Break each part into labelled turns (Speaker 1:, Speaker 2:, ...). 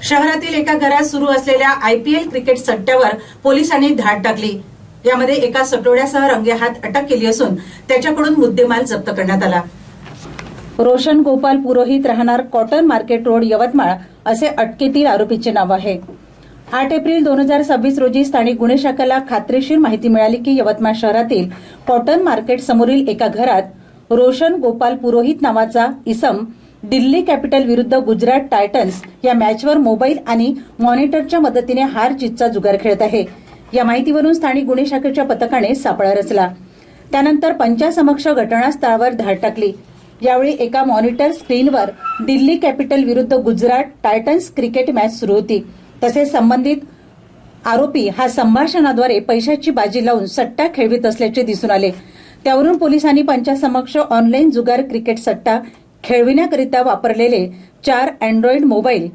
Speaker 1: शहरातील एका घरात सुरू असलेल्या IPL क्रिकेट सट्ट्यावर पोलिसांनी धाड टाकली। यामध्ये एका सटोड्यासह रंगेहात अटक केली असून त्याच्याकडून मुद्देमाल जप्त करण्यात आला। रोशन गोपाल पुरोहित, राहणार कॉटन मार्केट रोड, यवतमाळ असे अटकेतील आरोपीचे नाव आहे। 8 एप्रिल 2026 रोजी स्थानिक गुन्हे शाखेला खात्रीशीर माहिती मिळाली की यवतमाळ शहरातील कॉटन मार्केट समोरील एका घरात रोशन गोपाल पुरोहित नावाचा इसम दिल्ली कॅपिटल विरुद्ध गुजरात टायटन्स या मॅचवर मोबाईल आणि मॉनिटरच्या मदतीने हार जीतचा जुगार खेळत आहे। या माहितीवरून स्थानिक गुन्हे शाखेच्या पथकाने सापळा रचला। त्यानंतर पंचासमक्ष घटनास्थळावर धाड टाकली। यावेळी एका मॉनिटर स्क्रीनवर दिल्ली कॅपिटल विरुद्ध गुजरात टायटन्स क्रिकेट मॅच सुरू होती। तसेच संबंधित आरोपी हा संभाषणाद्वारे पैशाची बाजी लावून सट्टा खेळवित असल्याचे दिसून आले। त्यावरून पोलिसांनी पंचासमक्ष ऑनलाईन जुगार क्रिकेट सट्टा खेळविण्याकरिता वापरलेले 4 अँड्रॉइड मोबाईल,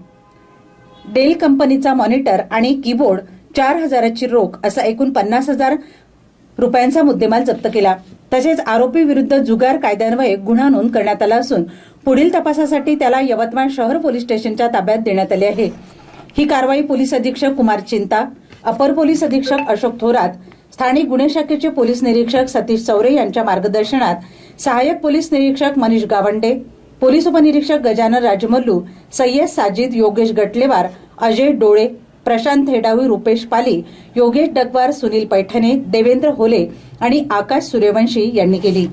Speaker 1: डेल कंपनीचा मॉनिटर आणि कीबोर्ड, 4,000ची रोख असा एकूण 50,000 रुपयांचा मुद्देमाल जप्त केला। तसेच आरोपी विरुद्ध जुगार कायद्यान्वये गुन्हा नोंद करण्यात आला असून पुढील तपासासाठी त्याला यवतमाळ शहर पोलीस स्टेशनच्या ताब्यात देण्यात आले आहे। ही कारवाई पोलीस अधीक्षक कुमार चिंता, अपर पोलीस अधीक्षक अशोक थोरात, स्थानिक गुन्हे शाखेचे पोलीस निरीक्षक सतीश चौरे यांच्या मार्गदर्शनात सहाय्यक पोलीस निरीक्षक मनीष गावंडे, पोलीस उपनिरीक्षक गजानन राजमल्लू, सय्यद साजिद, योगेश गटलेवार, अजय डोळे, प्रशांत हेडावी, रुपेश पाली, योगेश डगवार, सुनील पैठणे, देवेंद्र होले आणि आकाश सूर्यवंशी यांनी केली।